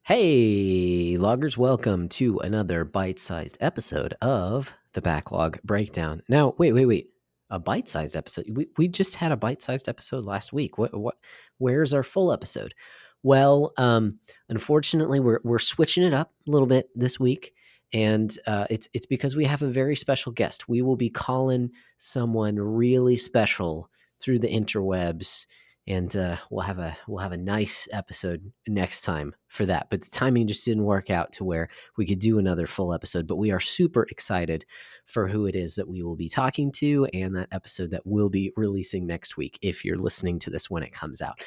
Hey, loggers, welcome to another bite-sized episode of the Backlog Breakdown. Now, wait. A bite-sized episode? We just had a bite-sized episode last week. Where's our full episode? Well, unfortunately, we're switching it up a little bit this week, and it's because we have a very special guest. We will be calling someone really special through the interwebs, and we'll have a nice episode next time for that. But the timing just didn't work out to where we could do another full episode. But we are super excited for who it is that we will be talking to and that episode that we'll be releasing next week if you're listening to this when it comes out.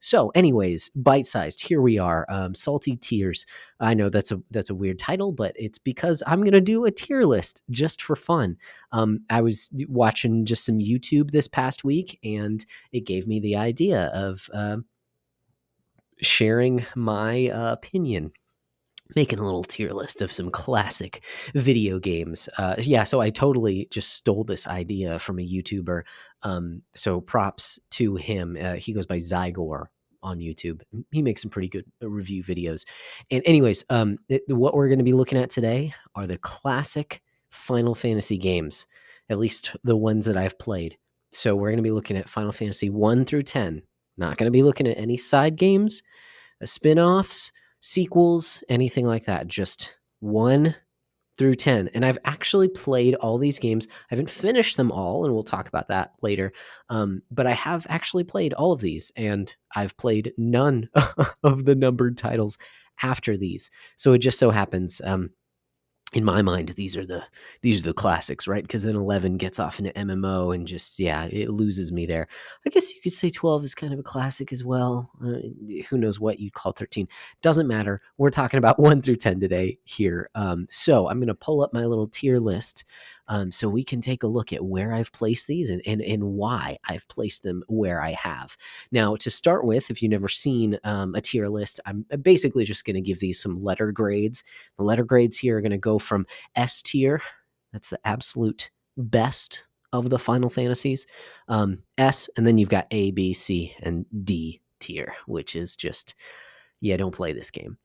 So anyways, bite-sized, here we are. Salty Tears. I know that's a weird title, but it's because I'm gonna do a tier list just for fun. I was watching just some YouTube this past week, and it gave me the idea of sharing my opinion, making a little tier list of some classic video games. So I totally just stole this idea from a YouTuber. So props to him. He goes by Zygor on YouTube. He makes some pretty good review videos. And anyways, what we're going to be looking at today are the classic Final Fantasy games, at least the ones that I've played. So we're going to be looking at Final Fantasy 1 through 10. Not going to be looking at any side games, spin-offs, sequels, anything like that. Just 1 through 10. And I've actually played all these games. I haven't finished them all, and we'll talk about that later. But I have actually played all of these, and I've played none of the numbered titles after these. So it just so happens, in my mind, these are the classics, right? Because then 11 gets off into MMO and just, it loses me there. I guess you could say 12 is kind of a classic as well. Who knows what you'd call 13? Doesn't matter. We're talking about 1 through 10 today here. So I'm going to pull up my little tier list, so we can take a look at where I've placed these and why I've placed them where I have. Now, to start with, if you've never seen a tier list, I'm basically just going to give these some letter grades. The letter grades here are going to go from S tier, that's the absolute best of the Final Fantasies, S, and then you've got A, B, C, and D tier, which is just, don't play this game.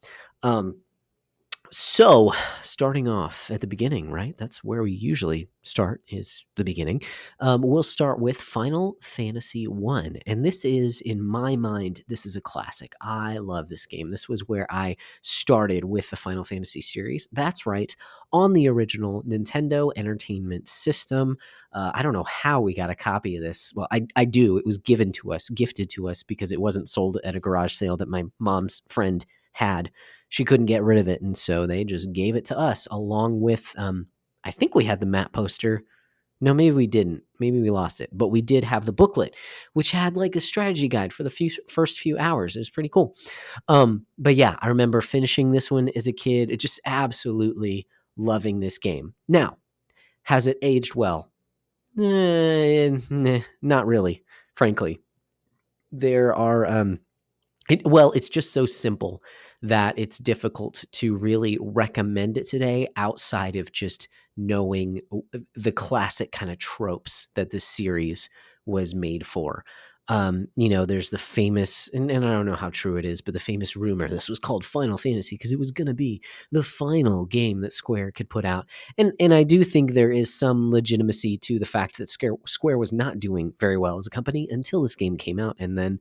So, starting off at the beginning, right? That's where we usually start, is the beginning. We'll start with Final Fantasy 1. And this is, in my mind, this is a classic. I love this game. This was where I started with the Final Fantasy series. That's right, on the original Nintendo Entertainment System. I don't know how we got a copy of this. Well, I do. It was gifted to us, because it wasn't sold at a garage sale that my mom's friend had. She couldn't get rid of it, and so they just gave it to us along with, I think we had the map poster. No, maybe we didn't. Maybe we lost it. But we did have the booklet, which had like a strategy guide for the first few hours. It was pretty cool. But yeah, I remember finishing this one as a kid, just absolutely loving this game. Now, has it aged well? Not really, frankly. There are... it's just so simple that it's difficult to really recommend it today outside of just knowing the classic kind of tropes that this series was made for. There's the famous, and I don't know how true it is, but the famous rumor this was called Final Fantasy because it was going to be the final game that Square could put out. And I do think there is some legitimacy to the fact that Square was not doing very well as a company until this game came out, and then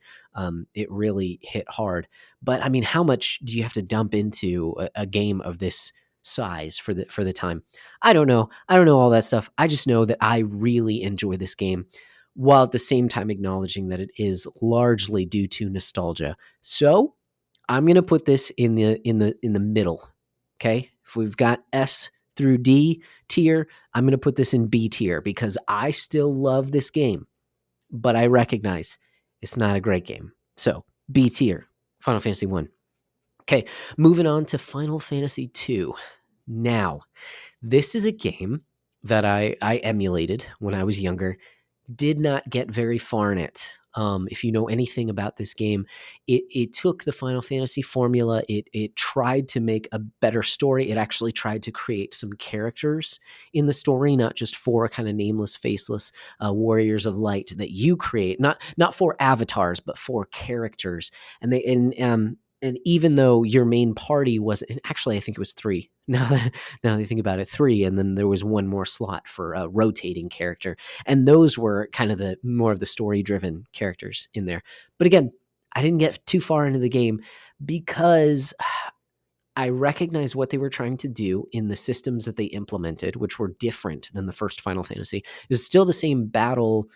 it really hit hard. But I mean, how much do you have to dump into a game of this size for the time? I don't know all that stuff. I just know that I really enjoy this game, while at the same time acknowledging that it is largely due to nostalgia. So I'm going to put this in the middle. Okay. If we've got S through D tier, I'm going to put this in B tier because I still love this game, but I recognize it's not a great game. So B tier, Final Fantasy 1. Okay. Moving on to Final Fantasy 2. Now, this is a game that I emulated when I was younger. Did not get very far in it. If you know anything about this game, it took the Final Fantasy formula. It tried to make a better story. It actually tried to create some characters in the story, not just for kind of nameless, faceless warriors of light that you create. Not for avatars, but for characters. And And even though your main party was, and actually I think it was three. Now that I think about it, three, and then there was one more slot for a rotating character, and those were kind of the more of the story driven characters in there. But again, I didn't get too far into the game because I recognize what they were trying to do in the systems that they implemented, which were different than the first Final Fantasy. It was still the same battle,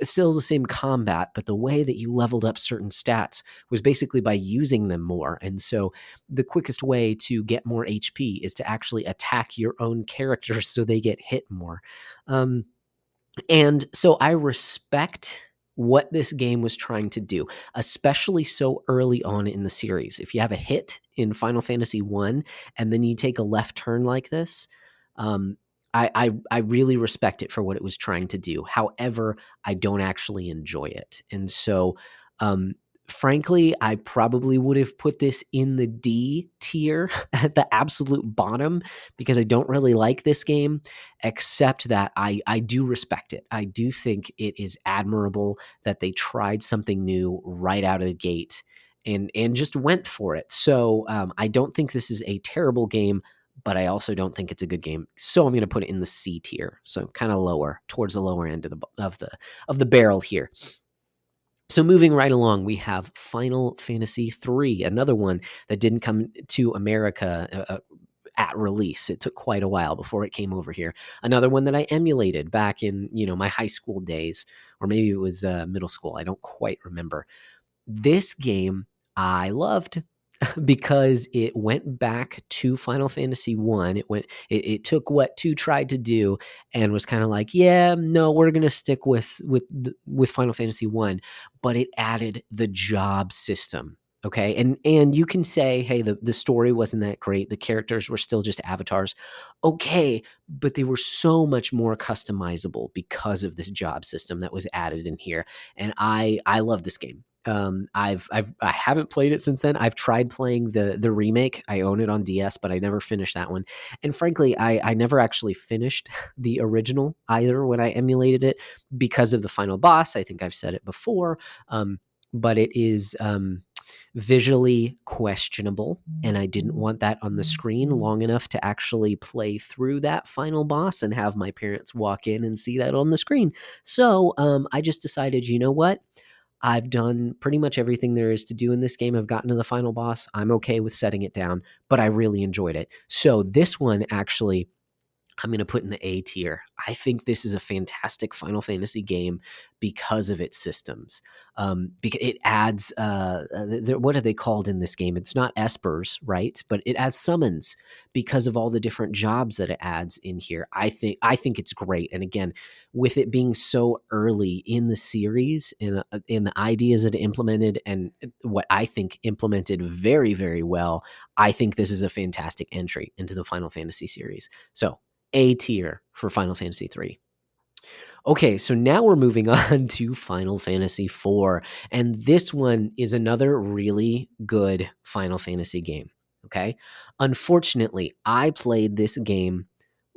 still the same combat, but the way that you leveled up certain stats was basically by using them more. And so the quickest way to get more HP is to actually attack your own characters so they get hit more. And so I respect what this game was trying to do, especially so early on in the series. If you have a hit in Final Fantasy 1 and then you take a left turn like this, I really respect it for what it was trying to do. However, I don't actually enjoy it. And so um, frankly, I probably would have put this in the D tier at the absolute bottom because I don't really like this game, except that I do respect it. I do think it is admirable that they tried something new right out of the gate and just went for it. So I don't think this is a terrible game, but I also don't think it's a good game. So I'm going to put it in the C tier, so kind of lower, towards the lower end of the barrel here. So moving right along, we have Final Fantasy III, another one that didn't come to America at release. It took quite a while before it came over here. Another one that I emulated back in my high school days, or maybe it was middle school. I don't quite remember. This game I loved because it went back to Final Fantasy 1. It took what 2 tried to do and was kind of like, yeah, no, we're going to stick with Final Fantasy 1, but it added the job system. Okay? And you can say, hey, the story wasn't that great. The characters were still just avatars. Okay, but they were so much more customizable because of this job system that was added in here. And I love this game. I haven't played it since then. I've tried playing the remake. I own it on DS, but I never finished that one. And frankly, I never actually finished the original either when I emulated it because of the final boss. I think I've said it before, but it is visually questionable, and I didn't want that on the screen long enough to actually play through that final boss and have my parents walk in and see that on the screen. So I just decided, you know what? I've done pretty much everything there is to do in this game. I've gotten to the final boss. I'm okay with setting it down, but I really enjoyed it. So this one actually, I'm going to put in the A tier. I think this is a fantastic Final Fantasy game because of its systems. Because it adds, what are they called in this game? It's not espers, right? But it adds summons because of all the different jobs that it adds in here. I think it's great. And again, with it being so early in the series, in the ideas that it implemented and what I think implemented very, very well, I think this is a fantastic entry into the Final Fantasy series. So A tier for Final Fantasy III. Okay, so now we're moving on to Final Fantasy IV, and this one is another really good Final Fantasy game. Okay, unfortunately, I played this game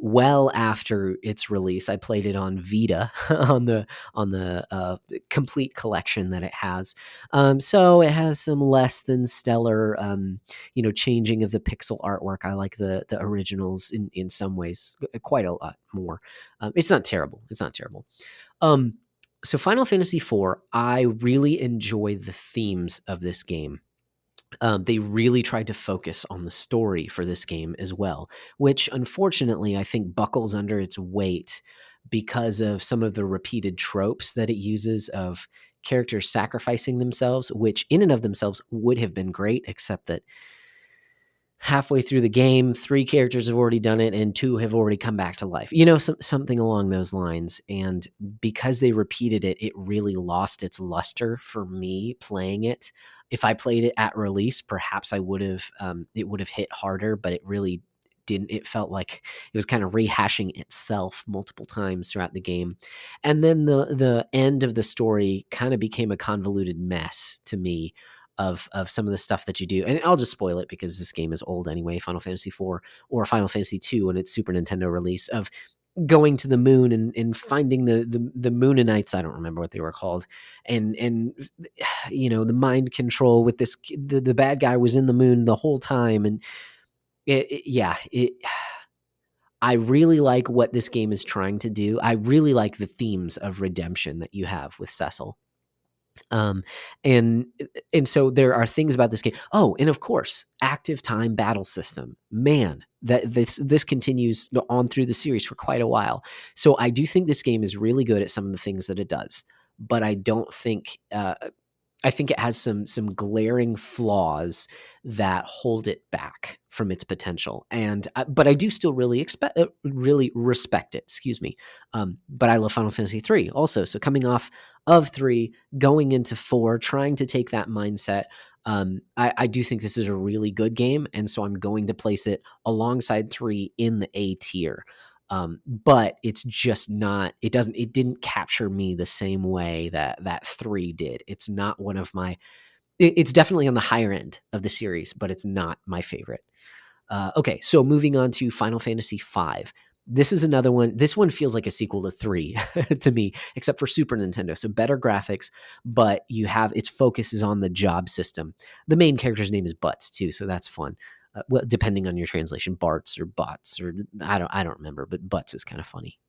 well after its release. I played it on Vita on the complete collection that it has. So it has some less than stellar, changing of the pixel artwork. I like the originals in some ways quite a lot more. It's not terrible. It's not terrible. So Final Fantasy IV, I really enjoy the themes of this game. They really tried to focus on the story for this game as well, which unfortunately I think buckles under its weight because of some of the repeated tropes that it uses of characters sacrificing themselves, which in and of themselves would have been great, except that halfway through the game, 3 characters have already done it and 2 have already come back to life. Something along those lines. And because they repeated it, it really lost its luster for me playing it. If I played it at release, perhaps I would have, it would have hit harder, but it really didn't. It felt like it was kind of rehashing itself multiple times throughout the game. And then the end of the story kind of became a convoluted mess to me of some of the stuff that you do. And I'll just spoil it because this game is old anyway, Final Fantasy IV or Final Fantasy II and its Super Nintendo release, of going to the moon and finding the Moonanites. I don't remember what they were called, and the mind control with this. The bad guy was in the moon the whole time, and yeah, I really like what this game is trying to do. I really like the themes of redemption that you have with Cecil. Um, and and so there are things about this game. Oh, and of course, active time battle system. Man, that this continues on through the series for quite a while. So I do think this game is really good at some of the things that it does, but I don't think I think it has some glaring flaws that hold it back from its potential. And but I do still really respect it. Excuse me. But I love Final Fantasy 3 also. So coming off of 3, going into 4, trying to take that mindset. I do think this is a really good game, and so I'm going to place it alongside 3 in the A tier. But it's just not, it didn't capture me the same way that 3 did. It's not one of my, it's definitely on the higher end of the series, but it's not my favorite. Okay, so moving on to Final Fantasy 5. This is another one. This one feels like a sequel to 3 to me, except for Super Nintendo. So better graphics, but you have its focus is on the job system. The main character's name is Butts too, so that's fun. Well, depending on your translation, Barts or Butts or I don't remember, but Butts is kind of funny.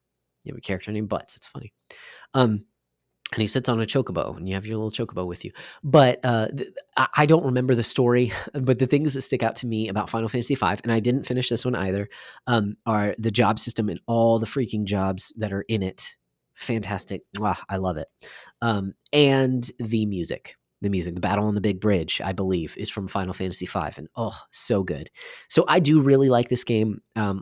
You have a character named Butts. It's funny. And he sits on a chocobo, and you have your little chocobo with you. But I don't remember the story, but the things that stick out to me about Final Fantasy V, and I didn't finish this one either, are the job system and all the freaking jobs that are in it. Fantastic. I love it. And the music. The battle on the big bridge, I believe, is from Final Fantasy V, and oh, so good. So I do really like this game.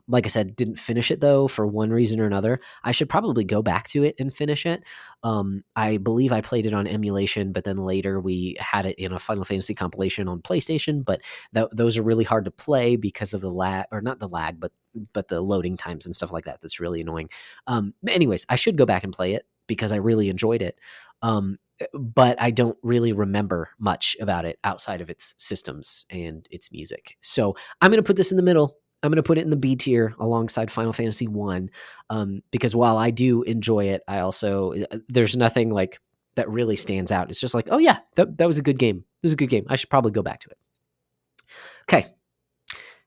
Like I said, didn't finish it though for one reason or another. I should probably go back to it and finish it. I believe I played it on emulation, but then later we had it in a Final Fantasy compilation on PlayStation. But those are really hard to play because of the lag, or not the lag, but the loading times and stuff like that. That's really annoying. Anyways, I should go back and play it because I really enjoyed it. But I don't really remember much about it outside of its systems and its music. So I'm going to put this in the middle. I'm going to put it in the B tier alongside Final Fantasy 1, because while I do enjoy it, I also, there's nothing like that really stands out. It's just like, oh yeah, that was a good game. It was a good game. I should probably go back to it. Okay.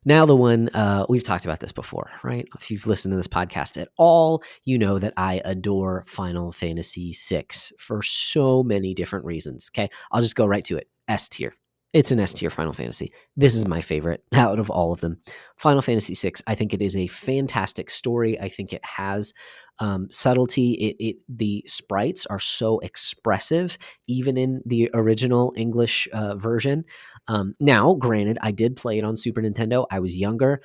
Now the one, we've talked about this before, right? If you've listened to this podcast at all, you know that I adore Final Fantasy VI for so many different reasons. Okay, I'll just go right to it. S tier. It's an S tier Final Fantasy. This is my favorite out of all of them. Final Fantasy VI, I think it is a fantastic story. I think it has subtlety. The sprites are so expressive, even in the original English version. Now, granted, I did play it on Super Nintendo. I was younger.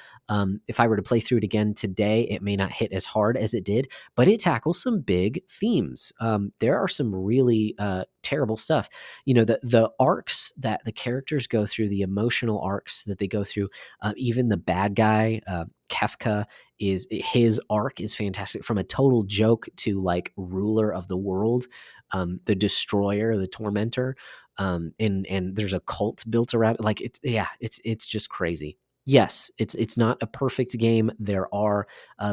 If I were to play through it again today, it may not hit as hard as it did, but it tackles some big themes. There are some really terrible stuff. You know, the arcs that the characters go through, the emotional arcs that they go through, even the bad guy, Kefka, his arc is fantastic, from a total joke to like ruler of the world, the destroyer, the tormentor, and there's a cult built around it. Like it's just crazy. Yes, it's not a perfect game. There are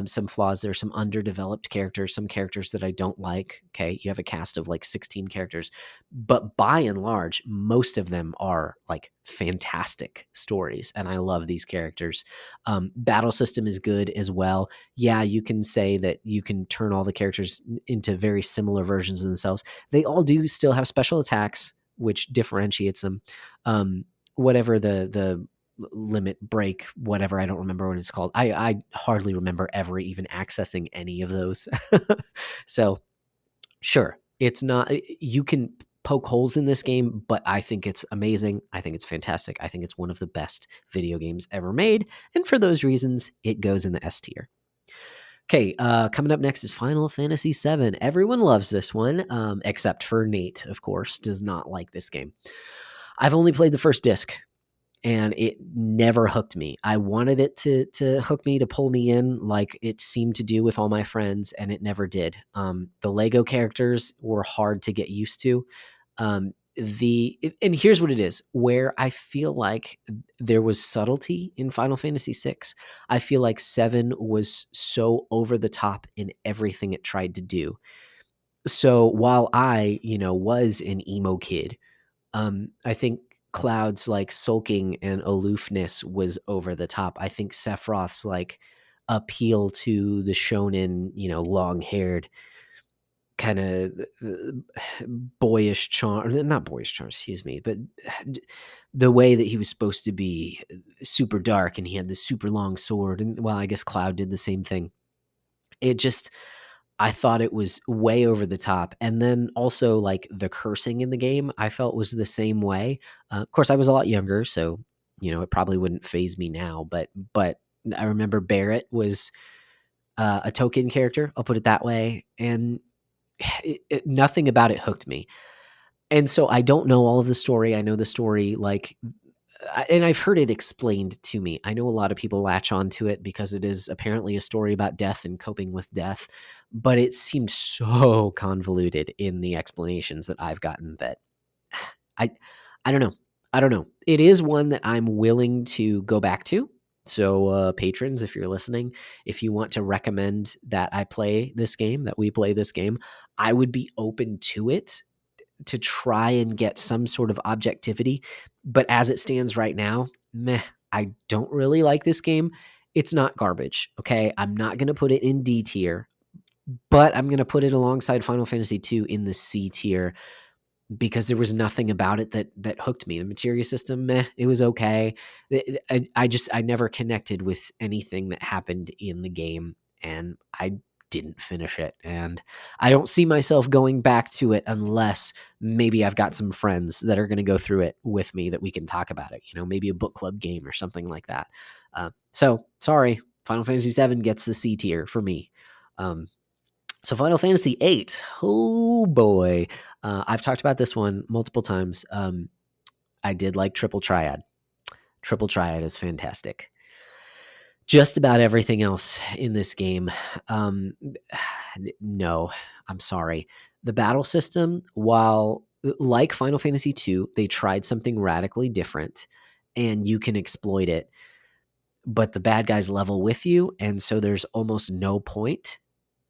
some flaws. There's some underdeveloped characters, some characters that I don't like. Okay, you have a cast of like 16 characters, but by and large, most of them are like fantastic stories, and I love these characters. Battle system is good as well. Yeah, you can say that you can turn all the characters into very similar versions of themselves. They all do still have special attacks, which differentiates them. Whatever the limit break, whatever, I don't remember what it's called. I hardly remember ever even accessing any of those. So sure, it's not, you can poke holes in this game, but I think it's amazing. I think it's fantastic. I think it's one of the best video games ever made, and for those reasons it goes in the S tier. Okay, coming up next is Final Fantasy VII. Everyone loves this one, except for Nate, of course, does not like this game. I've only played the first disc, and it never hooked me. I wanted it to hook me, to pull me in like it seemed to do with all my friends, and it never did. The Lego characters were hard to get used to. and here's what it is, where I feel like there was subtlety in Final Fantasy VI. I feel like 7 was so over the top in everything it tried to do. So while I, was an emo kid, I think Cloud's like sulking and aloofness was over the top. I think Sephiroth's like appeal to the shonen, long haired kind of boyish charm, not boyish charm, excuse me, but the way that he was supposed to be super dark and he had this super long sword. And well, I guess Cloud did the same thing. It just, I thought it was way over the top. And then also like the cursing in the game, I felt was the same way. Of course, I was a lot younger, so it probably wouldn't phase me now. But I remember Barrett was a token character. I'll put it that way, and nothing about it hooked me. And so I don't know all of the story. I know the story like and I've heard it explained to me. I know a lot of people latch onto it because it is apparently a story about death and coping with death, but it seemed so convoluted in the explanations that I've gotten that I I don't know. I don't know. It is one that I'm willing to go back to. So patrons, if you're listening, if you want to recommend that I play this game, that we play this game, I would be open to it to try and get some sort of objectivity. But as it stands right now, meh, I don't really like this game. It's not garbage. Okay. I'm not going to put it in D tier, but I'm going to put it alongside Final Fantasy II in the C tier because there was nothing about it that hooked me. The materia system, meh, it was okay. I never connected with anything that happened in the game, and I didn't finish it. And I don't see myself going back to it unless maybe I've got some friends that are going to go through it with me that we can talk about it. Maybe a book club game or something like that. So sorry, Final Fantasy VII gets the C tier for me. So Final Fantasy VIII, oh boy. I've talked about this one multiple times. I did like Triple Triad. Triple Triad is fantastic. Just about everything else in this game, no, I'm sorry. The battle system, while like Final Fantasy II, they tried something radically different and you can exploit it, but the bad guys level with you, and so there's almost no point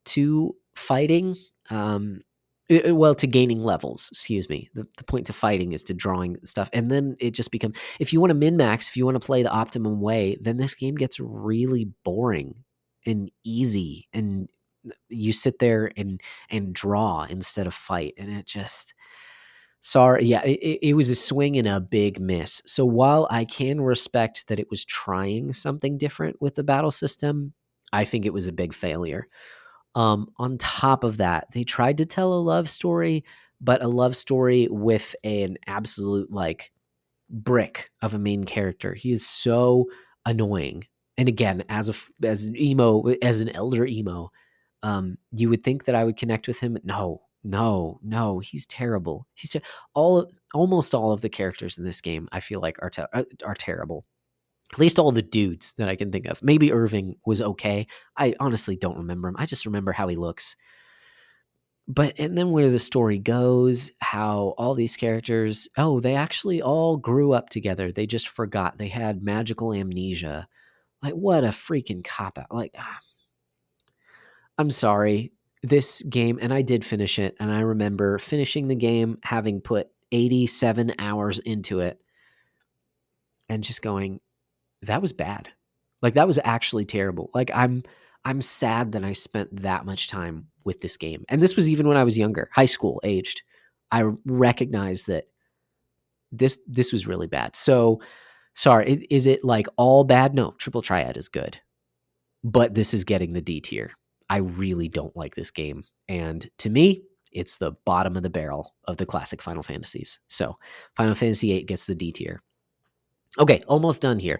to fighting. Well, to gaining levels, excuse me. The point to fighting is to drawing stuff. And then it just becomes, if you want to min max, if you want to play the optimum way, then this game gets really boring and easy. And you sit there and draw instead of fight. And it just, sorry. Yeah, it was a swing and a big miss. So while I can respect that it was trying something different with the battle system, I think it was a big failure. On top of that, they tried to tell a love story, but a love story with an absolute like brick of a main character. He is so annoying. And again, as an emo, as an elder emo, you would think that I would connect with him. No, no, no. He's terrible. Almost all of the characters in this game, I feel like are terrible. At least all the dudes that I can think of. Maybe Irving was okay. I honestly don't remember him. I just remember how he looks. And then where the story goes, how all these characters, they actually all grew up together. They just forgot. They had magical amnesia. Like, what a freaking cop out. Like, I'm sorry. This game, and I did finish it, and I remember finishing the game, having put 87 hours into it, and just going, that was bad. Like, that was actually terrible. Like, I'm sad that I spent that much time with this game. And this was even when I was younger, high school aged. I recognize that this was really bad. So, sorry, is it like all bad? No, Triple Triad is good. But this is getting the D tier. I really don't like this game. And to me, it's the bottom of the barrel of the classic Final Fantasies. So, Final Fantasy VIII gets the D tier. Okay, almost done here.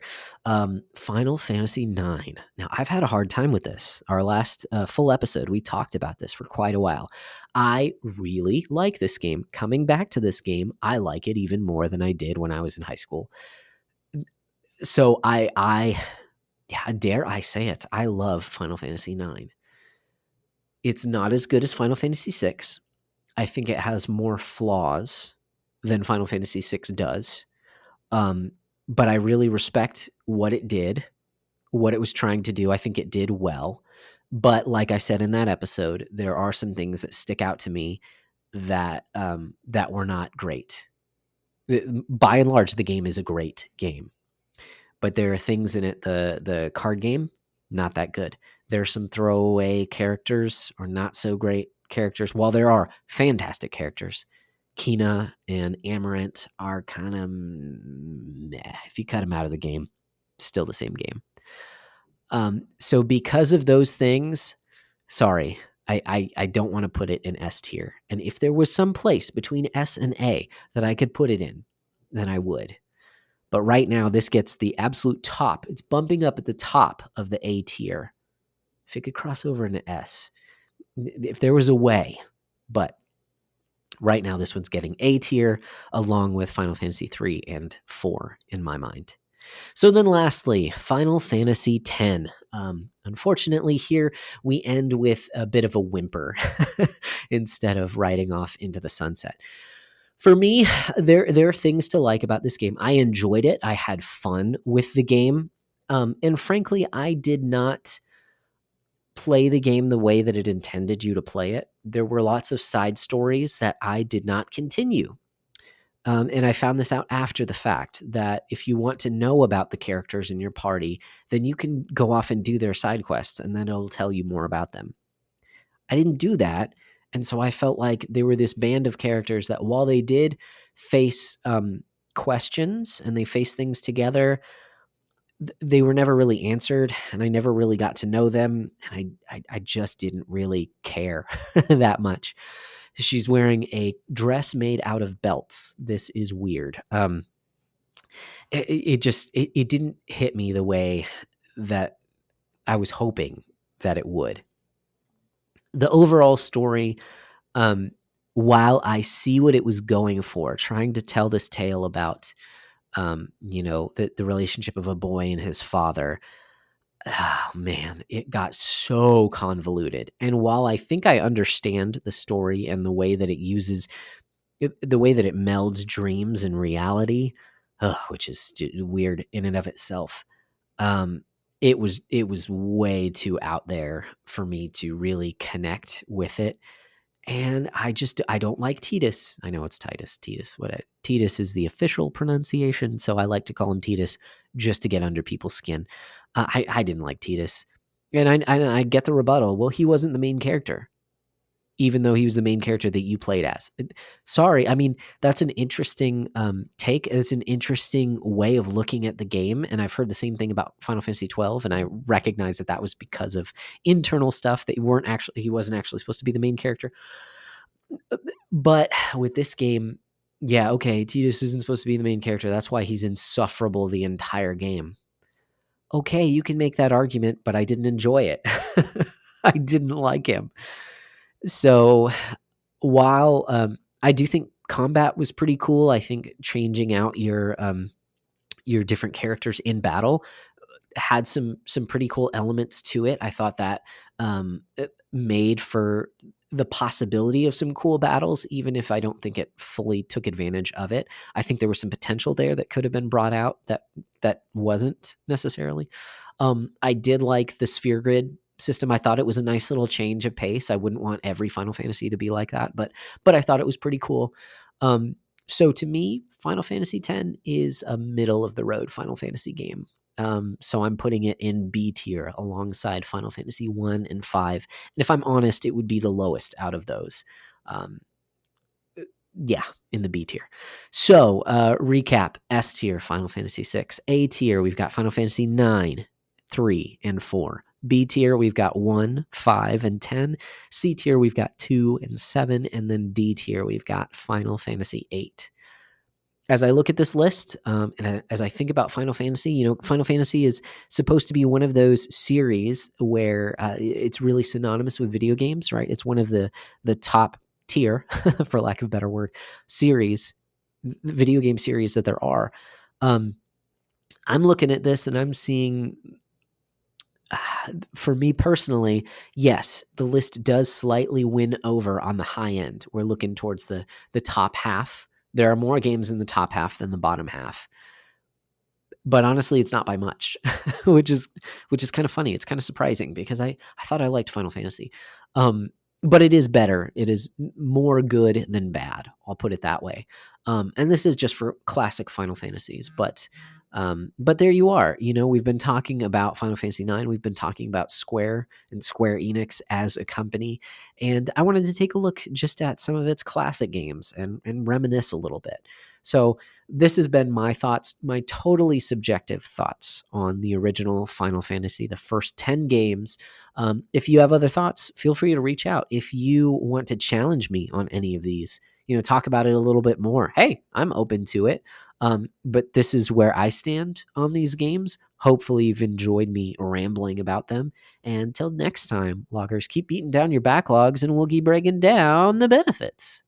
Final Fantasy IX. Now, I've had a hard time with this. Our last full episode, we talked about this for quite a while. I really like this game. Coming back to this game, I like it even more than I did when I was in high school. So yeah, dare I say it, I love Final Fantasy IX. It's not as good as Final Fantasy VI. I think it has more flaws than Final Fantasy VI does. But I really respect what it did, what it was trying to do. I think it did well. But like I said in that episode, there are some things that stick out to me that that were not great. By and large, the game is a great game, but there are things in it. The card game, not that good. There are some throwaway characters or not so great characters. While there are fantastic characters, Kina and Amarant are kind of meh. If you cut them out of the game, still the same game. So because of those things, sorry, I don't want to put it in S tier. And if there was some place between S and A that I could put it in, then I would. But right now, this gets the absolute top. It's bumping up at the top of the A tier. If it could cross over into S, if there was a way. But right now, this one's getting A tier along with Final Fantasy 3 and 4 in my mind. So then lastly, Final Fantasy X. Unfortunately, here we end with a bit of a whimper instead of riding off into the sunset. For me, there are things to like about this game. I enjoyed it. I had fun with the game. And frankly, I did not play the game the way that it intended you to play it. There were lots of side stories that I did not continue. And I found this out after the fact, that if you want to know about the characters in your party, then you can go off and do their side quests, and then it'll tell you more about them. I didn't do that. And so I felt like they were this band of characters that, while they did face questions and they faced things together, they were never really answered, and I never really got to know them. And I just didn't really care that much. She's wearing a dress made out of belts. This is weird. It didn't hit me the way that I was hoping that it would. The overall story, while I see what it was going for, trying to tell this tale about, the relationship of a boy and his father, oh man, it got so convoluted. And while I think I understand the story and the way that it uses, the way that it melds dreams and reality, which is weird in and of itself, it was way too out there for me to really connect with it. And I don't like Titus. I know it's Titus. Titus is the official pronunciation, so I like to call him Titus just to get under people's skin. I didn't like Titus, and I get the rebuttal. Well, he wasn't the main character, even though he was the main character that you played as. Sorry, I mean, that's an interesting take. It's an interesting way of looking at the game, and I've heard the same thing about Final Fantasy 12, and I recognize that was because of internal stuff, that he wasn't actually supposed to be the main character. But with this game, yeah, okay, Titus isn't supposed to be the main character. That's why he's insufferable the entire game. Okay, you can make that argument, but I didn't enjoy it. I didn't like him. So while I do think combat was pretty cool, I think changing out your different characters in battle had some pretty cool elements to it. I thought that it made for the possibility of some cool battles, even if I don't think it fully took advantage of it. I think there was some potential there that could have been brought out that wasn't necessarily. I did like the sphere grid system. I thought it was a nice little change of pace. I wouldn't want every Final Fantasy to be like that, but I thought it was pretty cool. So to me, Final Fantasy X is a middle of the road Final Fantasy game. So I'm putting it in B tier alongside Final Fantasy 1 and 5. And if I'm honest, it would be the lowest out of those. Yeah, in the B tier. So recap: S tier, Final Fantasy 6. A tier, we've got Final Fantasy 9, 3, and 4. B tier, we've got 1, 5, and 10. C tier, we've got 2 and 7. And then D tier, we've got Final Fantasy 8. As I look at this list, and as I think about Final Fantasy, Final Fantasy is supposed to be one of those series where it's really synonymous with video games, right? It's one of the top tier, for lack of a better word, video game series that there are. I'm looking at this and I'm seeing, for me personally, yes, the list does slightly win over on the high end. We're looking towards the top half There are more games in the top half than the bottom half. But honestly, it's not by much, which is kind of funny. It's kind of surprising because I thought I liked Final Fantasy. But it is better. It is more good than bad. I'll put it that way. And this is just for classic Final Fantasies, but there you are. You know, we've been talking about Final Fantasy IX. We've been talking about Square and Square Enix as a company, and I wanted to take a look just at some of its classic games and reminisce a little bit. So this has been my thoughts, my totally subjective thoughts on the original Final Fantasy, the first 10 games. If you have other thoughts, feel free to reach out. If you want to challenge me on any of these, talk about it a little bit more. Hey, I'm open to it. But this is where I stand on these games. Hopefully, you've enjoyed me rambling about them. And until next time, loggers, keep beating down your backlogs and we'll keep breaking down the benefits.